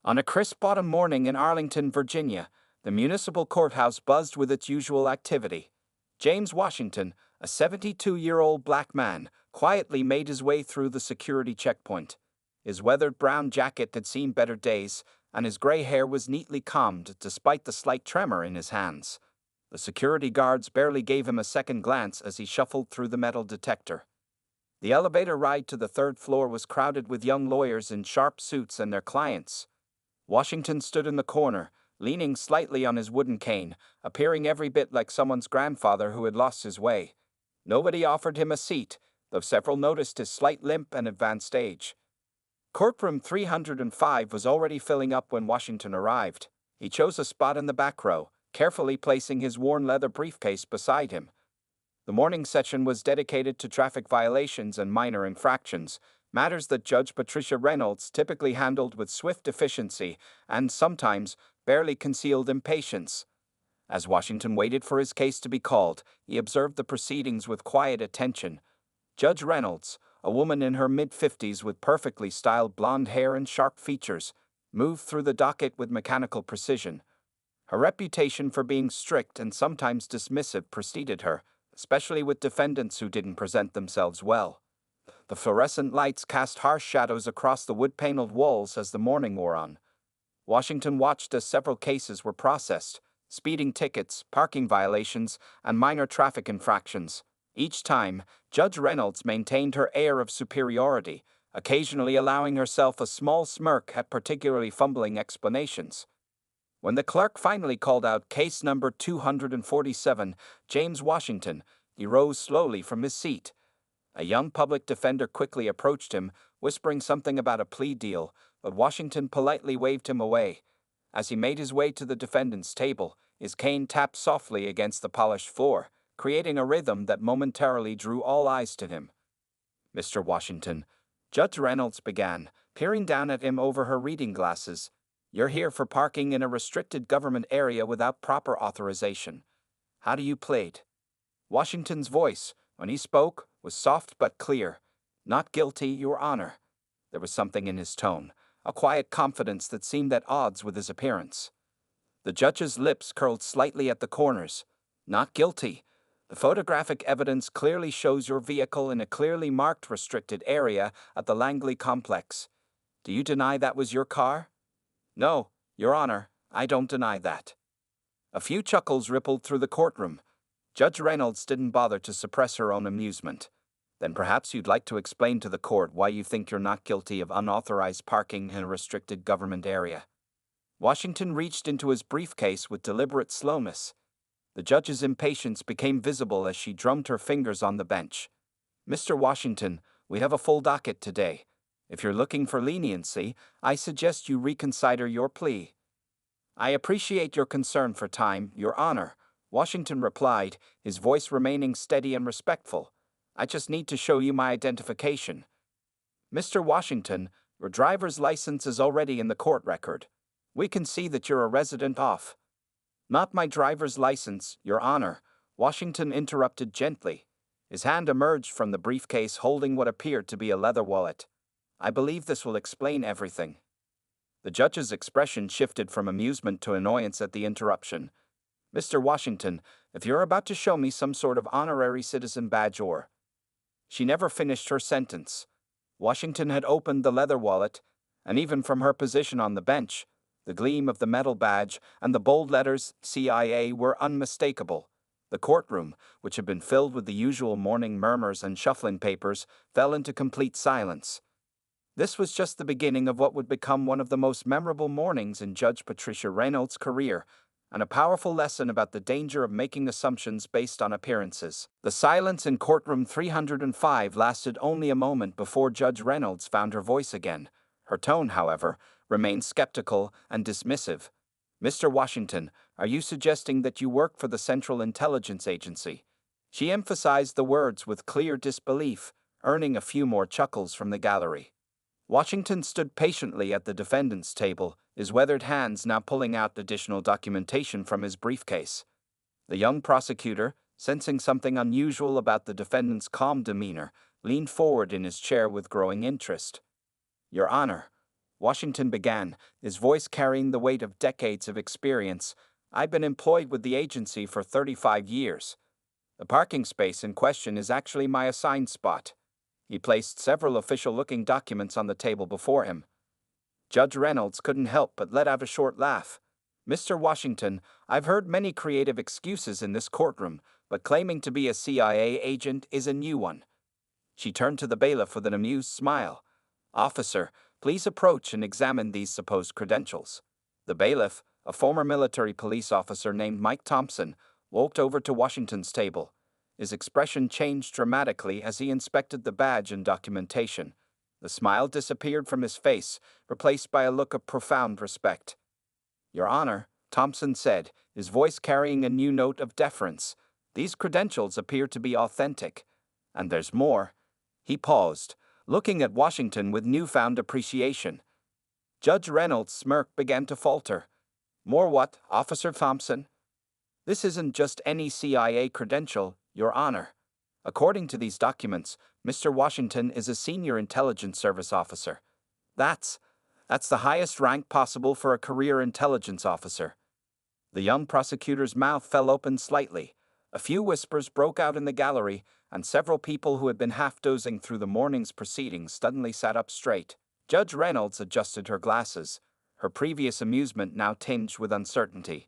On a crisp autumn morning in Arlington, Virginia, the municipal courthouse buzzed with its usual activity. James Washington, a 72-year-old black man, quietly made his way through the security checkpoint. His weathered brown jacket had seen better days, and his gray hair was neatly combed despite the slight tremor in his hands. The security guards barely gave him a second glance as he shuffled through the metal detector. The elevator ride to the third floor was crowded with young lawyers in sharp suits and their clients. Washington stood in the corner, leaning slightly on his wooden cane, appearing every bit like someone's grandfather who had lost his way. Nobody offered him a seat, though several noticed his slight limp and advanced age. Courtroom 305 was already filling up when Washington arrived. He chose a spot in the back row, carefully placing his worn leather briefcase beside him. The morning session was dedicated to traffic violations and minor infractions, matters that Judge Patricia Reynolds typically handled with swift efficiency and sometimes barely concealed impatience. As Washington waited for his case to be called, he observed the proceedings with quiet attention. Judge Reynolds, a woman in her mid-50s with perfectly styled blonde hair and sharp features, moved through the docket with mechanical precision. Her reputation for being strict and sometimes dismissive preceded her, especially with defendants who didn't present themselves well. The fluorescent lights cast harsh shadows across the wood-paneled walls as the morning wore on. Washington watched as several cases were processed: speeding tickets, parking violations, and minor traffic infractions. Each time, Judge Reynolds maintained her air of superiority, occasionally allowing herself a small smirk at particularly fumbling explanations. When the clerk finally called out case number 247, James Washington, he rose slowly from his seat. A young public defender quickly approached him, whispering something about a plea deal, but Washington politely waved him away. As he made his way to the defendant's table, his cane tapped softly against the polished floor, creating a rhythm that momentarily drew all eyes to him. "Mr. Washington," Judge Reynolds began, peering down at him over her reading glasses, "you're here for parking in a restricted government area without proper authorization. How do you plead?" Washington's voice, when he spoke, was soft but clear. "Not guilty, Your Honor." There was something in his tone, a quiet confidence that seemed at odds with his appearance. The judge's lips curled slightly at the corners. "Not guilty. The photographic evidence clearly shows your vehicle in a clearly marked restricted area at the Langley complex. Do you deny that was your car?" "No, Your Honor, I don't deny that." A few chuckles rippled through the courtroom. Judge Reynolds didn't bother to suppress her own amusement. "Then perhaps you'd like to explain to the court why you think you're not guilty of unauthorized parking in a restricted government area." Washington reached into his briefcase with deliberate slowness. The judge's impatience became visible as she drummed her fingers on the bench. "Mr. Washington, we have a full docket today. If you're looking for leniency, I suggest you reconsider your plea." "I appreciate your concern for time, Your Honor," Washington replied, his voice remaining steady and respectful. "I just need to show you my identification." "Mr. Washington, your driver's license is already in the court record. We can see that you're a resident of—" "Not my driver's license, Your Honor," Washington interrupted gently. His hand emerged from the briefcase holding what appeared to be a leather wallet. "I believe this will explain everything." The judge's expression shifted from amusement to annoyance at the interruption. "Mr. Washington, if you're about to show me some sort of honorary citizen badge or—" She never finished her sentence. Washington had opened the leather wallet, and even from her position on the bench, the gleam of the metal badge and the bold letters CIA were unmistakable. The courtroom, which had been filled with the usual morning murmurs and shuffling papers, fell into complete silence. This was just the beginning of what would become one of the most memorable mornings in Judge Patricia Reynolds' career, and a powerful lesson about the danger of making assumptions based on appearances. The silence in courtroom 305 lasted only a moment before Judge Reynolds found her voice again. Her tone, however, remained skeptical and dismissive. "Mr. Washington, are you suggesting that you work for the Central Intelligence Agency?" She emphasized the words with clear disbelief, earning a few more chuckles from the gallery. Washington stood patiently at the defendant's table, his weathered hands now pulling out additional documentation from his briefcase. The young prosecutor, sensing something unusual about the defendant's calm demeanor, leaned forward in his chair with growing interest. "Your Honor," Washington began, his voice carrying the weight of decades of experience. "I've been employed with the agency for 35 years. The parking space in question is actually my assigned spot." He placed several official-looking documents on the table before him. Judge Reynolds couldn't help but let out a short laugh. "Mr. Washington, I've heard many creative excuses in this courtroom, but claiming to be a CIA agent is a new one." She turned to the bailiff with an amused smile. "Officer, please approach and examine these supposed credentials." The bailiff, a former military police officer named Mike Thompson, walked over to Washington's table. His expression changed dramatically as he inspected the badge and documentation. The smile disappeared from his face, replaced by a look of profound respect. "Your Honor," Thompson said, his voice carrying a new note of deference, "these credentials appear to be authentic. And there's more." He paused, looking at Washington with newfound appreciation. Judge Reynolds' smirk began to falter. "More what, Officer Thompson?" "This isn't just any CIA credential, Your Honor. According to these documents, Mr. Washington is a senior intelligence service officer. That's the highest rank possible for a career intelligence officer." The young prosecutor's mouth fell open slightly. A few whispers broke out in the gallery, and several people who had been half-dozing through the morning's proceedings suddenly sat up straight. Judge Reynolds adjusted her glasses, her previous amusement now tinged with uncertainty.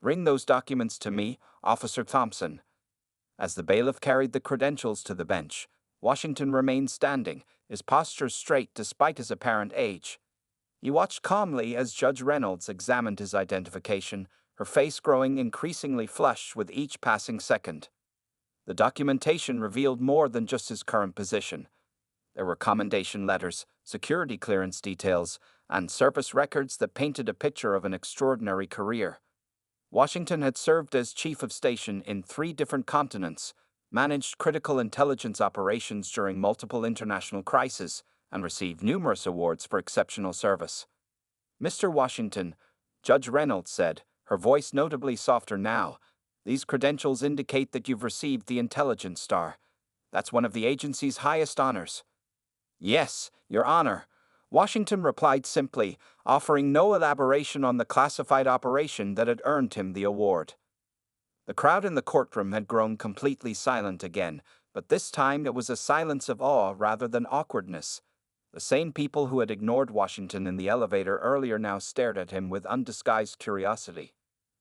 "Bring those documents to me, Officer Thompson." As the bailiff carried the credentials to the bench, Washington remained standing, his posture straight despite his apparent age. He watched calmly as Judge Reynolds examined his identification, her face growing increasingly flushed with each passing second. The documentation revealed more than just his current position. There were commendation letters, security clearance details, and service records that painted a picture of an extraordinary career. Washington had served as chief of station in 3 different continents, managed critical intelligence operations during multiple international crises, and received numerous awards for exceptional service. "Mr. Washington," Judge Reynolds said, her voice notably softer now, "these credentials indicate that you've received the Intelligence Star. That's one of the agency's highest honors." "Yes, Your Honor," Washington replied simply, offering no elaboration on the classified operation that had earned him the award. The crowd in the courtroom had grown completely silent again, but this time it was a silence of awe rather than awkwardness. The same people who had ignored Washington in the elevator earlier now stared at him with undisguised curiosity.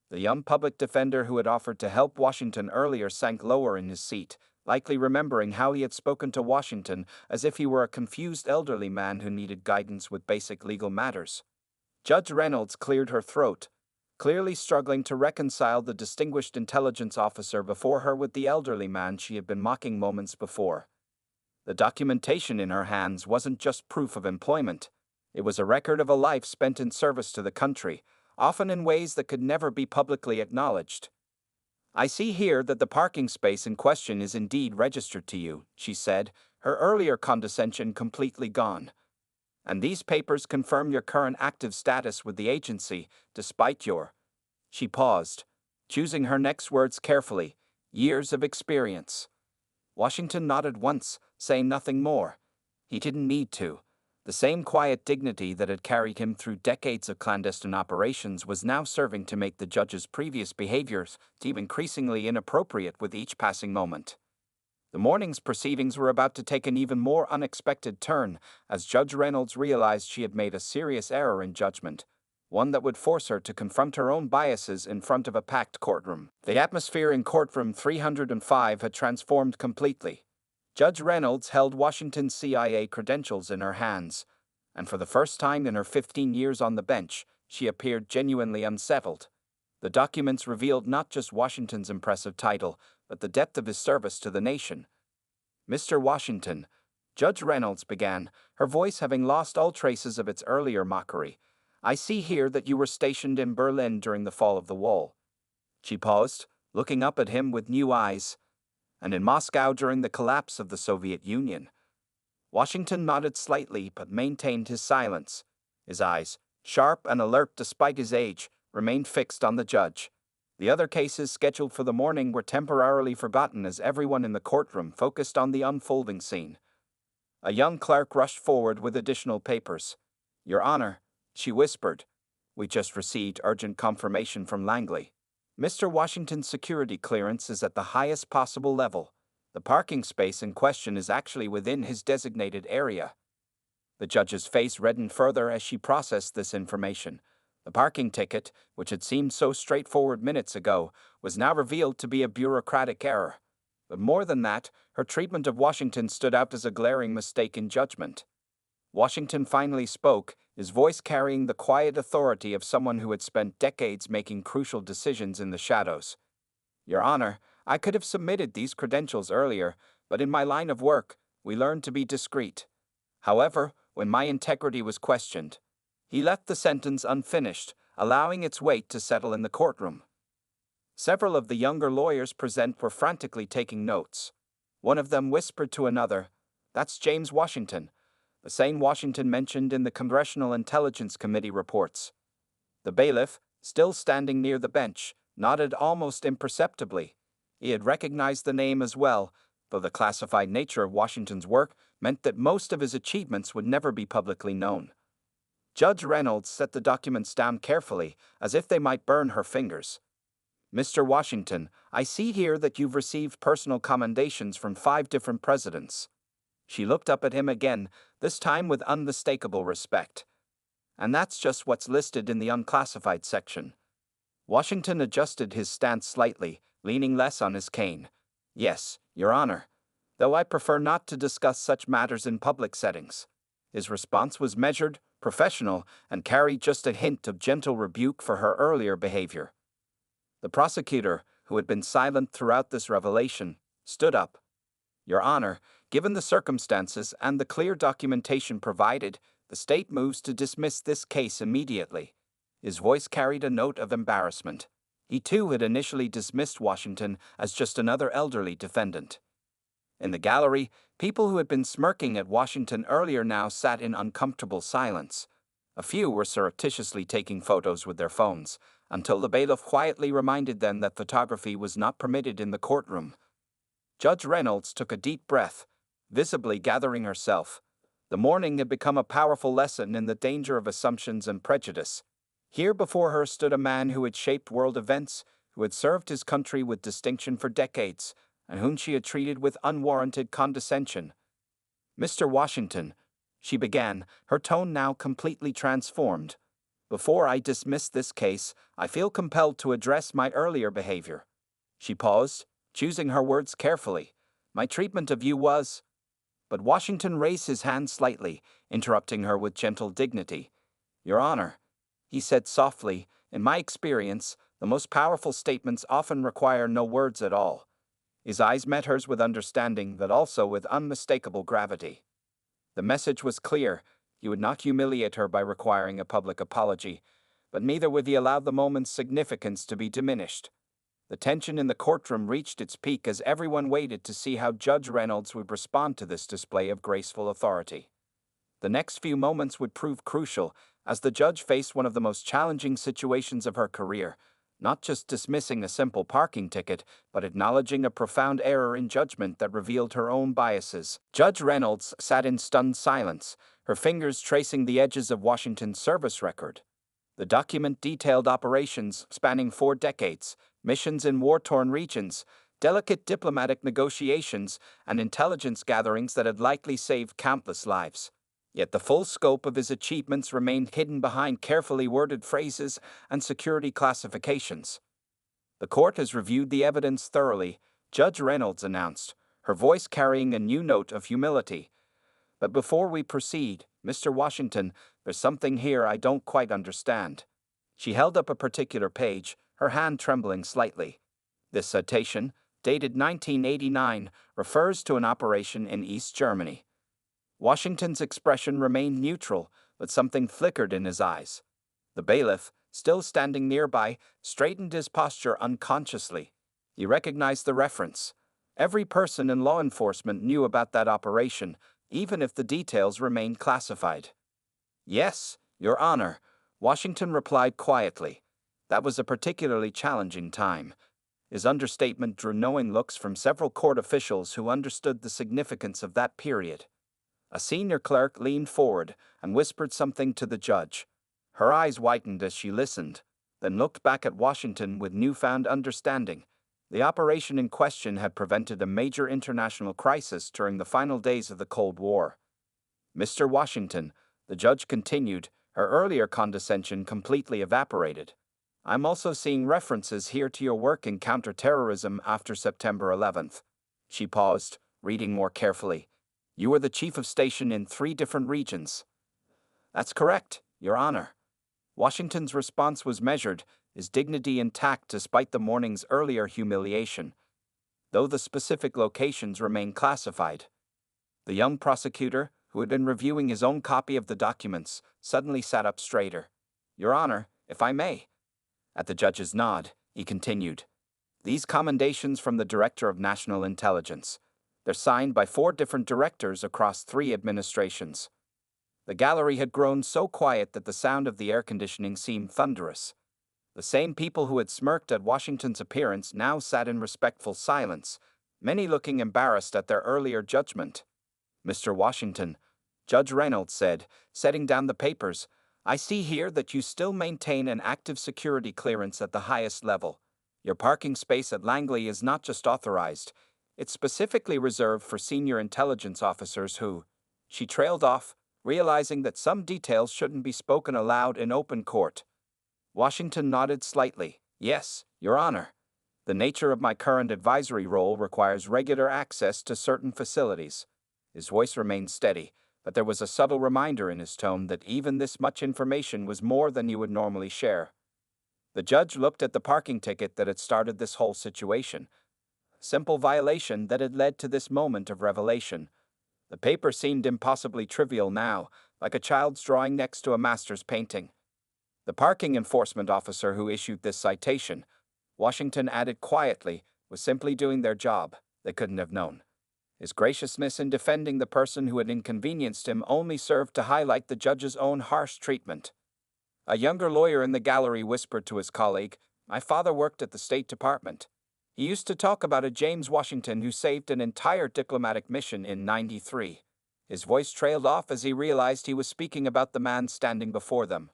The young public defender who had offered to help Washington earlier sank lower in his seat, likely remembering how he had spoken to Washington as if he were a confused elderly man who needed guidance with basic legal matters. Judge Reynolds cleared her throat, clearly struggling to reconcile the distinguished intelligence officer before her with the elderly man she had been mocking moments before. The documentation in her hands wasn't just proof of employment. It was a record of a life spent in service to the country, often in ways that could never be publicly acknowledged. "I see here that the parking space in question is indeed registered to you," she said, her earlier condescension completely gone. "And these papers confirm your current active status with the agency, despite your—" She paused, choosing her next words carefully, "years of experience." Washington nodded once, saying nothing more. He didn't need to. The same quiet dignity that had carried him through decades of clandestine operations was now serving to make the judge's previous behaviors seem increasingly inappropriate with each passing moment. The morning's proceedings were about to take an even more unexpected turn as Judge Reynolds realized she had made a serious error in judgment, one that would force her to confront her own biases in front of a packed courtroom. The atmosphere in courtroom 305 had transformed completely. Judge Reynolds held Washington's CIA credentials in her hands, and for the first time in her 15 years on the bench, she appeared genuinely unsettled. The documents revealed not just Washington's impressive title, but the depth of his service to the nation. "Mr. Washington," Judge Reynolds began, her voice having lost all traces of its earlier mockery, "I see here that you were stationed in Berlin during the fall of the wall." She paused, looking up at him with new eyes. "And in Moscow during the collapse of the Soviet Union." Washington nodded slightly but maintained his silence. His eyes, sharp and alert despite his age, remained fixed on the judge. The other cases scheduled for the morning were temporarily forgotten as everyone in the courtroom focused on the unfolding scene. A young clerk rushed forward with additional papers. Your Honor, she whispered. We just received urgent confirmation from Langley. Mr. Washington's security clearance is at the highest possible level. The parking space in question is actually within his designated area. The judge's face reddened further as she processed this information. The parking ticket, which had seemed so straightforward minutes ago, was now revealed to be a bureaucratic error. But more than that, her treatment of Washington stood out as a glaring mistake in judgment. Washington finally spoke, his voice carrying the quiet authority of someone who had spent decades making crucial decisions in the shadows. Your Honor, I could have submitted these credentials earlier, but in my line of work, we learned to be discreet. However, when my integrity was questioned, he left the sentence unfinished, allowing its weight to settle in the courtroom. Several of the younger lawyers present were frantically taking notes. One of them whispered to another, "That's James Washington, the same Washington mentioned in the Congressional Intelligence Committee reports." The bailiff, still standing near the bench, nodded almost imperceptibly. He had recognized the name as well, though the classified nature of Washington's work meant that most of his achievements would never be publicly known. Judge Reynolds set the documents down carefully, as if they might burn her fingers. "Mr. Washington, I see here that you've received personal commendations from 5 different presidents." She looked up at him again, this time with unmistakable respect. "And that's just what's listed in the unclassified section." Washington adjusted his stance slightly, leaning less on his cane. "Yes, Your Honor, though I prefer not to discuss such matters in public settings." His response was measured, professional, and carried just a hint of gentle rebuke for her earlier behavior. The prosecutor, who had been silent throughout this revelation, stood up. "Your Honor, given the circumstances and the clear documentation provided, the state moves to dismiss this case immediately." His voice carried a note of embarrassment. He too had initially dismissed Washington as just another elderly defendant. In the gallery, people who had been smirking at Washington earlier now sat in uncomfortable silence. A few were surreptitiously taking photos with their phones, until the bailiff quietly reminded them that photography was not permitted in the courtroom. Judge Reynolds took a deep breath, visibly gathering herself. The morning had become a powerful lesson in the danger of assumptions and prejudice. Here before her stood a man who had shaped world events, who had served his country with distinction for decades, and whom she had treated with unwarranted condescension. "Mr. Washington," she began, her tone now completely transformed, "before I dismiss this case, I feel compelled to address my earlier behavior." She paused, choosing her words carefully. "My treatment of you was—" But Washington raised his hand slightly, interrupting her with gentle dignity. "Your Honor," he said softly, "in my experience, the most powerful statements often require no words at all." His eyes met hers with understanding, but also with unmistakable gravity. The message was clear. He would not humiliate her by requiring a public apology, but neither would he allow the moment's significance to be diminished. The tension in the courtroom reached its peak as everyone waited to see how Judge Reynolds would respond to this display of graceful authority. The next few moments would prove crucial, as the judge faced one of the most challenging situations of her career, not just dismissing a simple parking ticket, but acknowledging a profound error in judgment that revealed her own biases. Judge Reynolds sat in stunned silence, her fingers tracing the edges of Washington's service record. The document detailed operations spanning 4 decades, missions in war-torn regions, delicate diplomatic negotiations, and intelligence gatherings that had likely saved countless lives. Yet the full scope of his achievements remained hidden behind carefully worded phrases and security classifications. "The court has reviewed the evidence thoroughly," Judge Reynolds announced, her voice carrying a new note of humility. "But before we proceed, Mr. Washington, there's something here I don't quite understand." She held up a particular page, her hand trembling slightly. This citation, dated 1989, refers to an operation in East Germany. Washington's expression remained neutral, but something flickered in his eyes. The bailiff, still standing nearby, straightened his posture unconsciously. He recognized the reference. Every person in law enforcement knew about that operation, even if the details remained classified. "Yes, Your Honor," Washington replied quietly. That was a particularly challenging time. His understatement drew knowing looks from several court officials who understood the significance of that period. A senior clerk leaned forward and whispered something to the judge. Her eyes widened as she listened, then looked back at Washington with newfound understanding. The operation in question had prevented a major international crisis during the final days of the Cold War. Mr. Washington, the judge continued, her earlier condescension completely evaporated. I'm also seeing references here to your work in counterterrorism after September 11th. She paused, reading more carefully. You were the chief of station in 3 different regions. That's correct, Your Honor. Washington's response was measured, his dignity intact despite the morning's earlier humiliation, though the specific locations remained classified. The young prosecutor, who had been reviewing his own copy of the documents, suddenly sat up straighter. Your Honor, if I may. At the judge's nod, he continued. These commendations from the Director of National Intelligence. They're signed by 4 different directors across 3 administrations. The gallery had grown so quiet that the sound of the air conditioning seemed thunderous. The same people who had smirked at Washington's appearance now sat in respectful silence, many looking embarrassed at their earlier judgment. Mr. Washington, Judge Reynolds said, setting down the papers, I see here that you still maintain an active security clearance at the highest level. Your parking space at Langley is not just authorized, it's specifically reserved for senior intelligence officers who... She trailed off, realizing that some details shouldn't be spoken aloud in open court. Washington nodded slightly. Yes, Your Honor. The nature of my current advisory role requires regular access to certain facilities. His voice remained steady, but there was a subtle reminder in his tone that even this much information was more than you would normally share. The judge looked at the parking ticket that had started this whole situation. A simple violation that had led to this moment of revelation. The paper seemed impossibly trivial now, like a child's drawing next to a master's painting. The parking enforcement officer who issued this citation, Washington added quietly, was simply doing their job. They couldn't have known. His graciousness in defending the person who had inconvenienced him only served to highlight the judge's own harsh treatment. A younger lawyer in the gallery whispered to his colleague, My father worked at the State Department. He used to talk about a James Washington who saved an entire diplomatic mission in '93. His voice trailed off as he realized he was speaking about the man standing before them.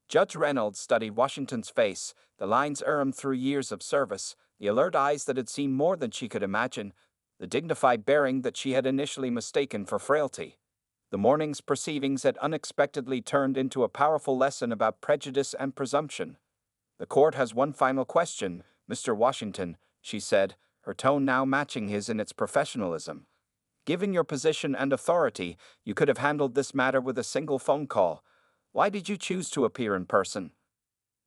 Judge Reynolds studied Washington's face, the lines earned through years of service, the alert eyes that had seen more than she could imagine, the dignified bearing that she had initially mistaken for frailty. The morning's proceedings had unexpectedly turned into a powerful lesson about prejudice and presumption. The court has one final question, Mr. Washington, she said, her tone now matching his in its professionalism. Given your position and authority, you could have handled this matter with a single phone call. Why did you choose to appear in person?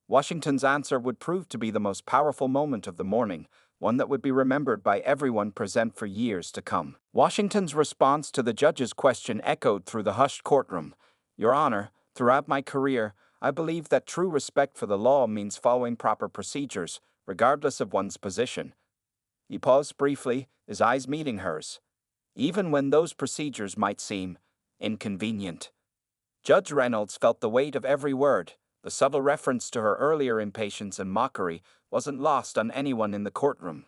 Washington's answer would prove to be the most powerful moment of the morning, one that would be remembered by everyone present for years to come. Washington's response to the judge's question echoed through the hushed courtroom. Your Honor, throughout my career, I believe that true respect for the law means following proper procedures, regardless of one's position. He paused briefly, his eyes meeting hers. Even when those procedures might seem inconvenient. Judge Reynolds felt the weight of every word. The subtle reference to her earlier impatience and mockery wasn't lost on anyone in the courtroom.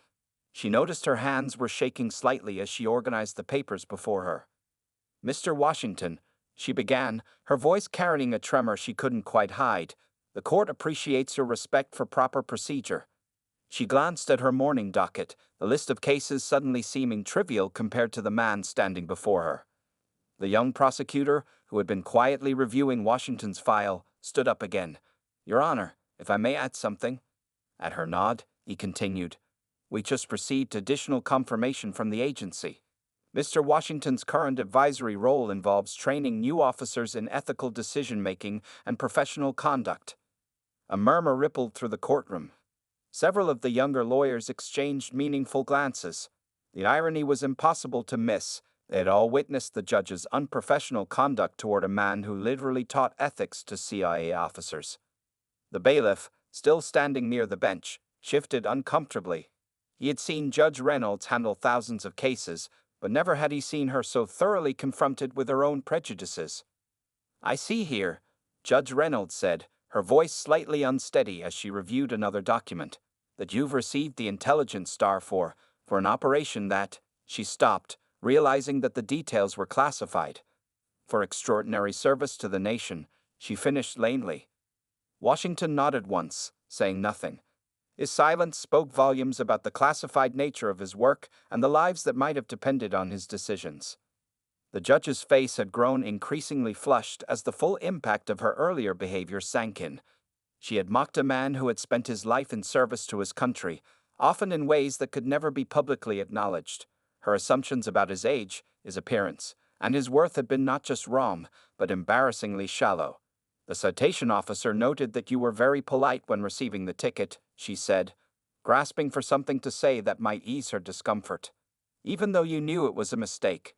She noticed her hands were shaking slightly as she organized the papers before her. Mr. Washington, she began, her voice carrying a tremor she couldn't quite hide, the court appreciates your respect for proper procedure. She glanced at her morning docket, the list of cases suddenly seeming trivial compared to the man standing before her. The young prosecutor, who had been quietly reviewing Washington's file, stood up again. Your Honor, if I may add something. At her nod, he continued. We just received additional confirmation from the agency. Mr. Washington's current advisory role involves training new officers in ethical decision-making and professional conduct. A murmur rippled through the courtroom. Several of the younger lawyers exchanged meaningful glances. The irony was impossible to miss. They had all witnessed the judge's unprofessional conduct toward a man who literally taught ethics to CIA officers. The bailiff, still standing near the bench, shifted uncomfortably. He had seen Judge Reynolds handle thousands of cases, but never had he seen her so thoroughly confronted with her own prejudices. I see here, Judge Reynolds said, her voice slightly unsteady as she reviewed another document, that you've received the intelligence star for an operation that... She stopped, realizing that the details were classified. "For extraordinary service to the nation," she finished lamely. Washington nodded once, saying nothing. His silence spoke volumes about the classified nature of his work and the lives that might have depended on his decisions. The judge's face had grown increasingly flushed as the full impact of her earlier behavior sank in. She had mocked a man who had spent his life in service to his country, often in ways that could never be publicly acknowledged. Her assumptions about his age, his appearance, and his worth had been not just wrong, but embarrassingly shallow. "The citation officer noted that you were very polite when receiving the ticket," she said, grasping for something to say that might ease her discomfort. "Even though you knew it was a mistake."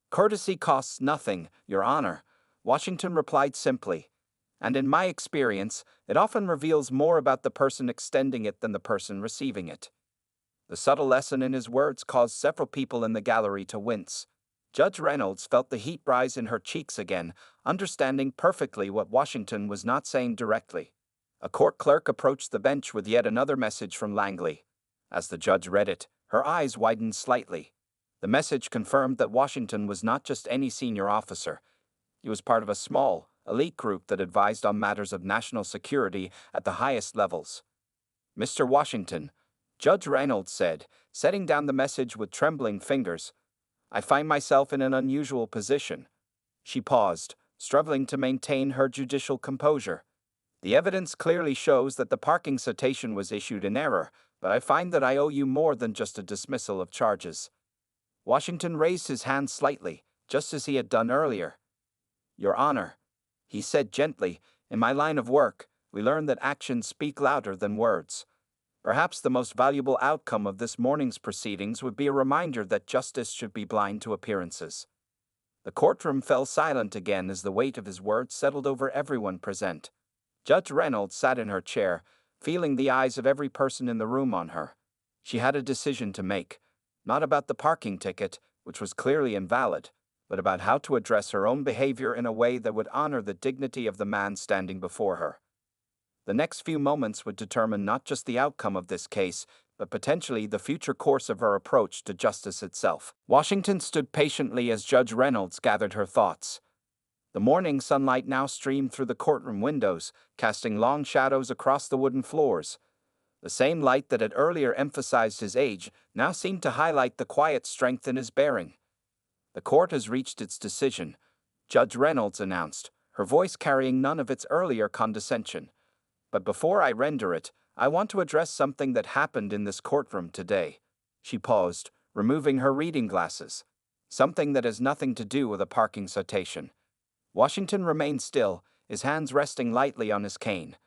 "Courtesy costs nothing, Your Honor," Washington replied simply. "And in my experience, it often reveals more about the person extending it than the person receiving it." The subtle lesson in his words caused several people in the gallery to wince. Judge Reynolds felt the heat rise in her cheeks again, understanding perfectly what Washington was not saying directly. A court clerk approached the bench with yet another message from Langley. As the judge read it, her eyes widened slightly. The message confirmed that Washington was not just any senior officer. He was part of a small, elite group that advised on matters of national security at the highest levels. "Mr. Washington," Judge Reynolds said, setting down the message with trembling fingers, "I find myself in an unusual position." She paused, struggling to maintain her judicial composure. "The evidence clearly shows that the parking citation was issued in error, but I find that I owe you more than just a dismissal of charges." Washington raised his hand slightly, just as he had done earlier. "Your Honor," he said gently, "in my line of work, we learn that actions speak louder than words. Perhaps the most valuable outcome of this morning's proceedings would be a reminder that justice should be blind to appearances." The courtroom fell silent again as the weight of his words settled over everyone present. Judge Reynolds sat in her chair, feeling the eyes of every person in the room on her. She had a decision to make, not about the parking ticket, which was clearly invalid, but about how to address her own behavior in a way that would honor the dignity of the man standing before her. The next few moments would determine not just the outcome of this case, but potentially the future course of her approach to justice itself. Washington stood patiently as Judge Reynolds gathered her thoughts. The morning sunlight now streamed through the courtroom windows, casting long shadows across the wooden floors. The same light that had earlier emphasized his age now seemed to highlight the quiet strength in his bearing. "The court has reached its decision," Judge Reynolds announced, her voice carrying none of its earlier condescension. "But before I render it, I want to address something that happened in this courtroom today." She paused, removing her reading glasses. "Something that has nothing to do with a parking citation." Washington remained still, his hands resting lightly on his cane.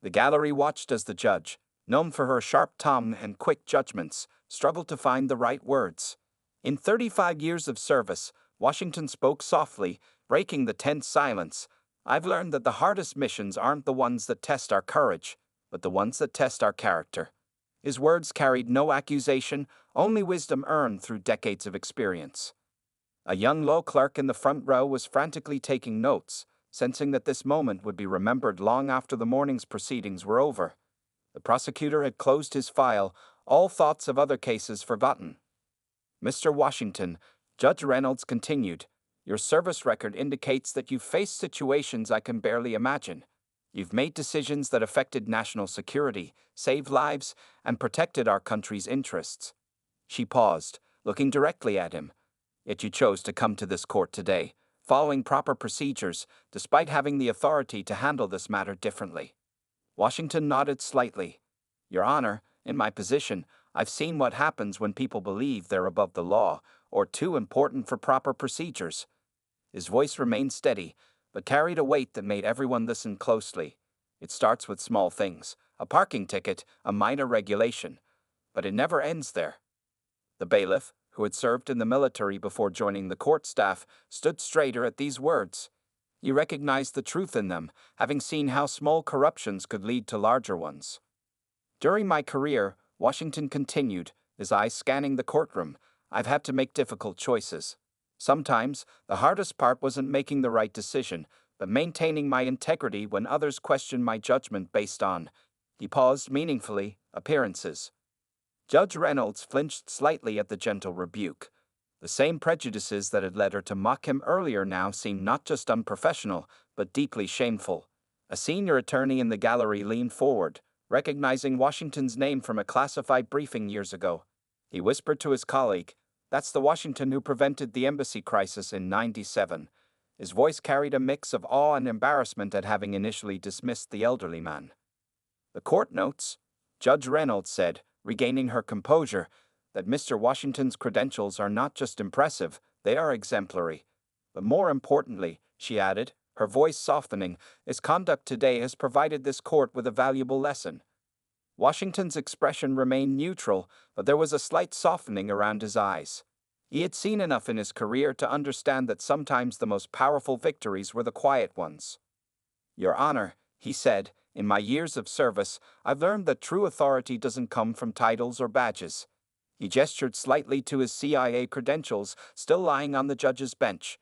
The gallery watched as the judge, known for her sharp tongue and quick judgments, struggled to find the right words. In 35 years of service, Washington spoke softly, breaking the tense silence. "I've learned that the hardest missions aren't the ones that test our courage, but the ones that test our character." His words carried no accusation, only wisdom earned through decades of experience. A young law clerk in the front row was frantically taking notes, sensing that this moment would be remembered long after the morning's proceedings were over. The prosecutor had closed his file, all thoughts of other cases forgotten. "Mr. Washington," Judge Reynolds continued, "your service record indicates that you've faced situations I can barely imagine. You've made decisions that affected national security, saved lives, and protected our country's interests." She paused, looking directly at him. "Yet you chose to come to this court today, following proper procedures, despite having the authority to handle this matter differently." Washington nodded slightly. "Your Honor, in my position, I've seen what happens when people believe they're above the law, or too important for proper procedures." His voice remained steady, but carried a weight that made everyone listen closely. "It starts with small things, a parking ticket, a minor regulation. But it never ends there." The bailiff, who had served in the military before joining the court staff, stood straighter at these words. He recognized the truth in them, having seen how small corruptions could lead to larger ones. "During my career," Washington continued, his eyes scanning the courtroom, "I've had to make difficult choices. Sometimes, the hardest part wasn't making the right decision, but maintaining my integrity when others questioned my judgment based on," he paused meaningfully, "appearances." Judge Reynolds flinched slightly at the gentle rebuke. The same prejudices that had led her to mock him earlier now seemed not just unprofessional, but deeply shameful. A senior attorney in the gallery leaned forward, recognizing Washington's name from a classified briefing years ago. He whispered to his colleague, "That's the Washington who prevented the embassy crisis in '97. His voice carried a mix of awe and embarrassment at having initially dismissed the elderly man. The court notes, Judge Reynolds said, regaining her composure, that Mr. Washington's credentials are not just impressive, they are exemplary. But more importantly, she added, her voice softening, his conduct today has provided this court with a valuable lesson. Washington's expression remained neutral, but there was a slight softening around his eyes. He had seen enough in his career to understand that sometimes the most powerful victories were the quiet ones. Your Honor, he said, in my years of service, I've learned that true authority doesn't come from titles or badges. He gestured slightly to his CIA credentials, still lying on the judge's bench.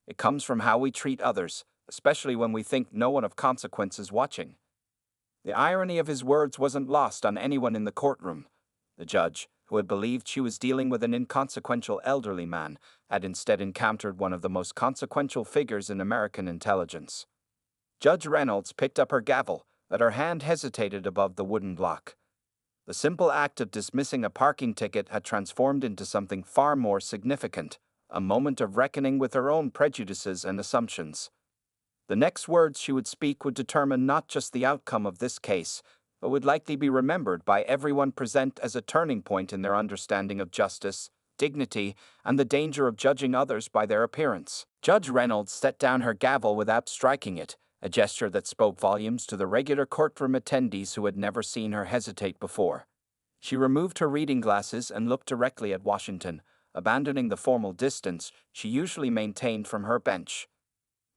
It comes from how we treat others, especially when we think no one of consequence is watching. The irony of his words wasn't lost on anyone in the courtroom. The judge, who had believed she was dealing with an inconsequential elderly man, had instead encountered one of the most consequential figures in American intelligence. Judge Reynolds picked up her gavel, but her hand hesitated above the wooden block. The simple act of dismissing a parking ticket had transformed into something far more significant, a moment of reckoning with her own prejudices and assumptions. The next words she would speak would determine not just the outcome of this case, but would likely be remembered by everyone present as a turning point in their understanding of justice, dignity, and the danger of judging others by their appearance. Judge Reynolds set down her gavel without striking it, a gesture that spoke volumes to the regular courtroom attendees who had never seen her hesitate before. She removed her reading glasses and looked directly at Washington, abandoning the formal distance she usually maintained from her bench.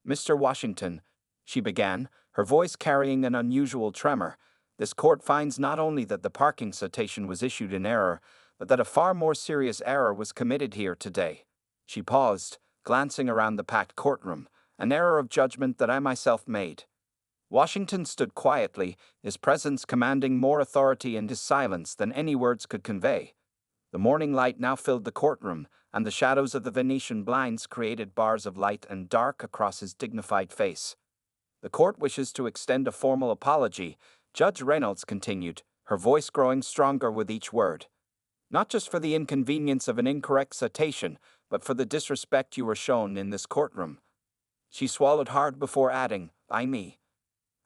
Mr. Washington, she began, her voice carrying an unusual tremor, this court finds not only that the parking citation was issued in error, but that a far more serious error was committed here today. She paused, glancing around the packed courtroom, an error of judgment that I myself made. Washington stood quietly, his presence commanding more authority in his silence than any words could convey. The morning light now filled the courtroom, and the shadows of the Venetian blinds created bars of light and dark across his dignified face. The court wishes to extend a formal apology, Judge Reynolds continued, her voice growing stronger with each word. Not just for the inconvenience of an incorrect citation, but for the disrespect you were shown in this courtroom. She swallowed hard before adding, "By me."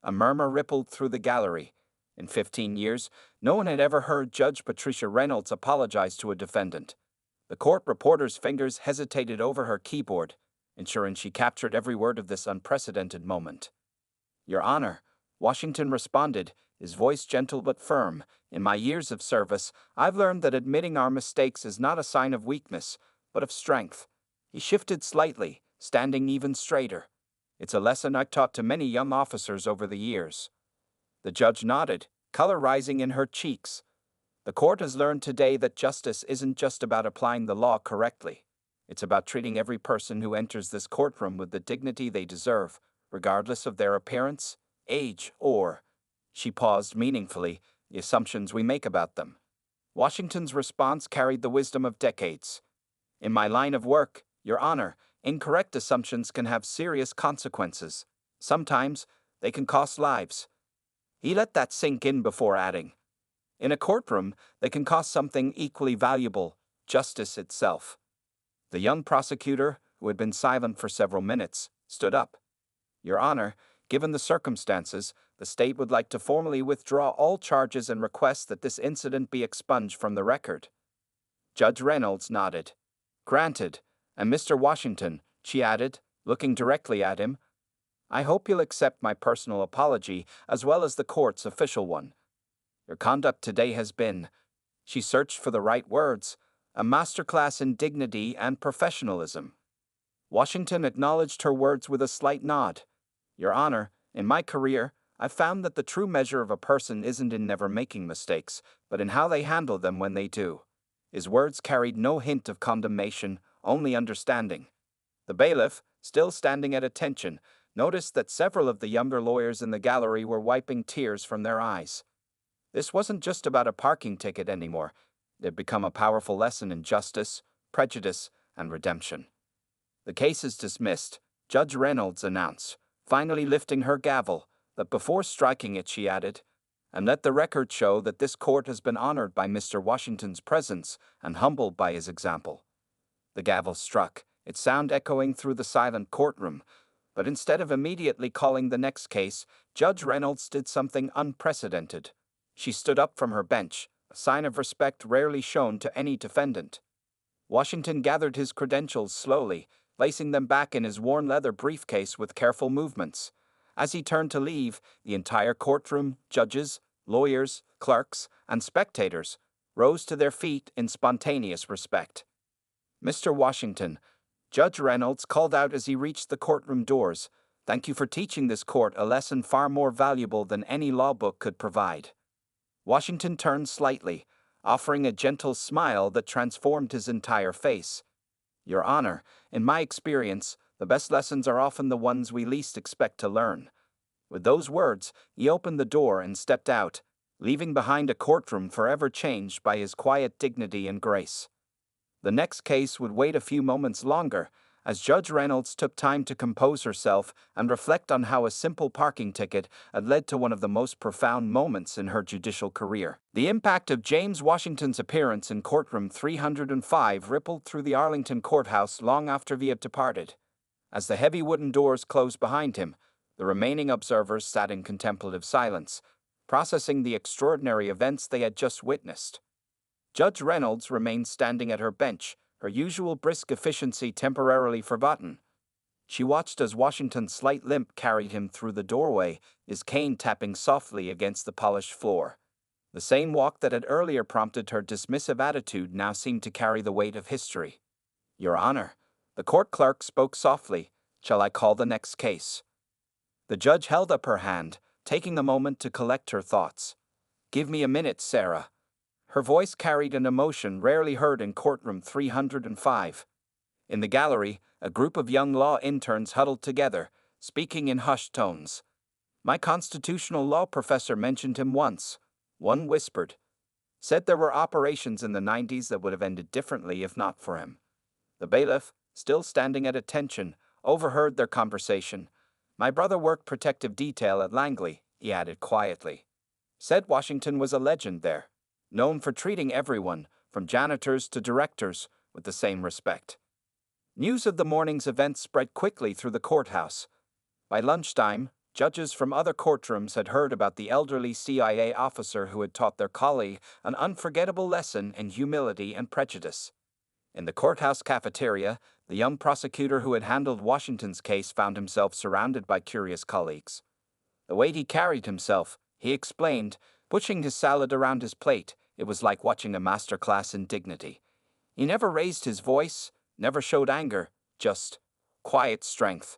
A murmur rippled through the gallery. In 15 years, no one had ever heard Judge Patricia Reynolds apologize to a defendant. The court reporter's fingers hesitated over her keyboard, ensuring she captured every word of this unprecedented moment. Your Honor, Washington responded, his voice gentle but firm, in my years of service, I've learned that admitting our mistakes is not a sign of weakness, but of strength. He shifted slightly, standing even straighter. It's a lesson I've taught to many young officers over the years. The judge nodded, color rising in her cheeks. The court has learned today that justice isn't just about applying the law correctly. It's about treating every person who enters this courtroom with the dignity they deserve, regardless of their appearance, age, or, she paused meaningfully, the assumptions we make about them. Washington's response carried the wisdom of decades. In my line of work, Your Honor, incorrect assumptions can have serious consequences. Sometimes, they can cost lives. He let that sink in before adding, in a courtroom, they can cost something equally valuable, justice itself. The young prosecutor, who had been silent for several minutes, stood up. Your Honor, given the circumstances, the state would like to formally withdraw all charges and request that this incident be expunged from the record. Judge Reynolds nodded. Granted, and Mr. Washington, she added, looking directly at him, I hope you'll accept my personal apology as well as the court's official one. Your conduct today has been, she searched for the right words, a masterclass in dignity and professionalism. Washington acknowledged her words with a slight nod. Your Honor, in my career, I've found that the true measure of a person isn't in never making mistakes, but in how they handle them when they do. His words carried no hint of condemnation, only understanding. The bailiff, still standing at attention, noticed that several of the younger lawyers in the gallery were wiping tears from their eyes. This wasn't just about a parking ticket anymore. It had become a powerful lesson in justice, prejudice, and redemption. The case is dismissed, Judge Reynolds announced, finally lifting her gavel, but before striking it she added, "And let the record show that this court has been honored by Mr. Washington's presence and humbled by his example." The gavel struck, its sound echoing through the silent courtroom, but instead of immediately calling the next case, Judge Reynolds did something unprecedented. She stood up from her bench, a sign of respect rarely shown to any defendant. Washington gathered his credentials slowly, placing them back in his worn leather briefcase with careful movements. As he turned to leave, the entire courtroom, judges, lawyers, clerks, and spectators, rose to their feet in spontaneous respect. "Mr. Washington," Judge Reynolds called out as he reached the courtroom doors, "thank you for teaching this court a lesson far more valuable than any law book could provide." Washington turned slightly, offering a gentle smile that transformed his entire face. "Your Honor, in my experience, the best lessons are often the ones we least expect to learn." With those words, he opened the door and stepped out, leaving behind a courtroom forever changed by his quiet dignity and grace. The next case would wait a few moments longer, as Judge Reynolds took time to compose herself and reflect on how a simple parking ticket had led to one of the most profound moments in her judicial career. The impact of James Washington's appearance in courtroom 305 rippled through the Arlington courthouse long after he had departed. As the heavy wooden doors closed behind him, the remaining observers sat in contemplative silence, processing the extraordinary events they had just witnessed. Judge Reynolds remained standing at her bench, her usual brisk efficiency temporarily forgotten. She watched as Washington's slight limp carried him through the doorway, his cane tapping softly against the polished floor. The same walk that had earlier prompted her dismissive attitude now seemed to carry the weight of history. "Your Honor," the court clerk spoke softly, "shall I call the next case?" The judge held up her hand, taking a moment to collect her thoughts. "Give me a minute, Sarah." Her voice carried an emotion rarely heard in courtroom 305. In the gallery, a group of young law interns huddled together, speaking in hushed tones. "My constitutional law professor mentioned him once," one whispered. "Said there were operations in the 90s that would have ended differently if not for him." The bailiff, still standing at attention, overheard their conversation. "My brother worked protective detail at Langley," he added quietly. "Said Washington was a legend there, known for treating everyone, from janitors to directors, with the same respect." News of the morning's events spread quickly through the courthouse. By lunchtime, judges from other courtrooms had heard about the elderly CIA officer who had taught their colleague an unforgettable lesson in humility and prejudice. In the courthouse cafeteria, the young prosecutor who had handled Washington's case found himself surrounded by curious colleagues. The way he carried himself, he explained, pushing his salad around his plate, it was like watching a masterclass in dignity. He never raised his voice, never showed anger, just quiet strength.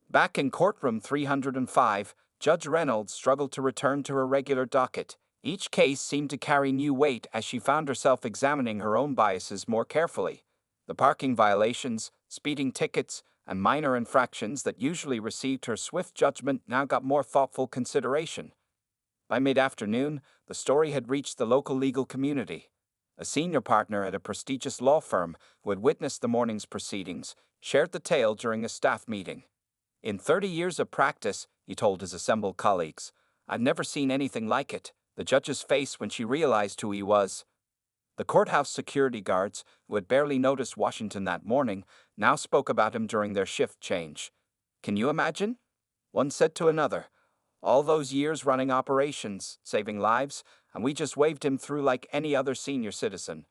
Back in courtroom 305, Judge Reynolds struggled to return to her regular docket. Each case seemed to carry new weight as she found herself examining her own biases more carefully. The parking violations, speeding tickets, and minor infractions that usually received her swift judgment now got more thoughtful consideration. By mid-afternoon, the story had reached the local legal community. A senior partner at a prestigious law firm who had witnessed the morning's proceedings shared the tale during a staff meeting. "In 30 years of practice," he told his assembled colleagues, "I've never seen anything like it." The judge's face when she realized who he was. The courthouse security guards, who had barely noticed Washington that morning, now spoke about him during their shift change. "Can you imagine?" one said to another. "All those years running operations, saving lives, and we just waved him through like any other senior citizen."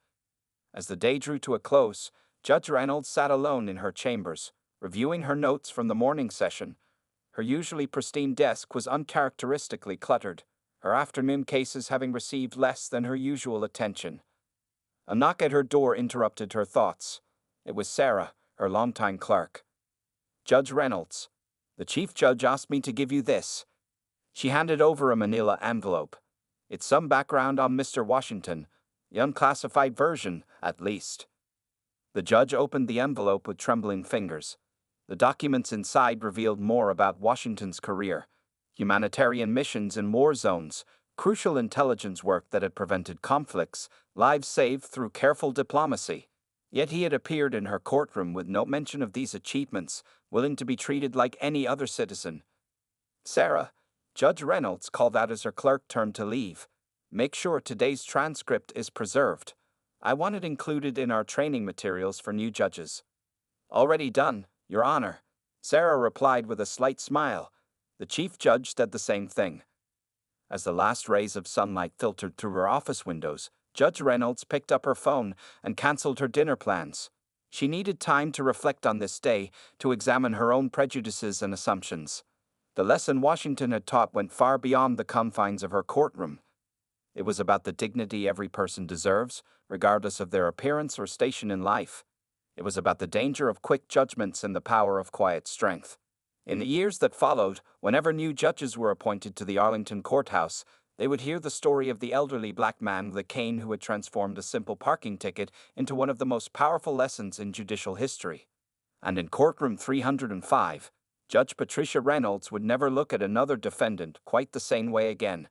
As the day drew to a close, Judge Reynolds sat alone in her chambers, reviewing her notes from the morning session. Her usually pristine desk was uncharacteristically cluttered, her afternoon cases having received less than her usual attention. A knock at her door interrupted her thoughts. It was Sarah, her longtime clerk. "Judge Reynolds, the chief judge asked me to give you this." She handed over a manila envelope. "It's some background on Mr. Washington, the unclassified version, at least." The judge opened the envelope with trembling fingers. The documents inside revealed more about Washington's career: humanitarian missions in war zones, crucial intelligence work that had prevented conflicts, lives saved through careful diplomacy. Yet he had appeared in her courtroom with no mention of these achievements, willing to be treated like any other citizen. "Sarah," Judge Reynolds called out as her clerk turned to leave, "make sure today's transcript is preserved. I want it included in our training materials for new judges." "Already done, Your Honor," Sarah replied with a slight smile. The chief judge did the same thing. As the last rays of sunlight filtered through her office windows, Judge Reynolds picked up her phone and canceled her dinner plans. She needed time to reflect on this day, to examine her own prejudices and assumptions. The lesson Washington had taught went far beyond the confines of her courtroom. It was about the dignity every person deserves, regardless of their appearance or station in life. It was about the danger of quick judgments and the power of quiet strength. In the years that followed, whenever new judges were appointed to the Arlington courthouse, they would hear the story of the elderly black man with a cane who had transformed a simple parking ticket into one of the most powerful lessons in judicial history. And in courtroom 305, Judge Patricia Reynolds would never look at another defendant quite the same way again.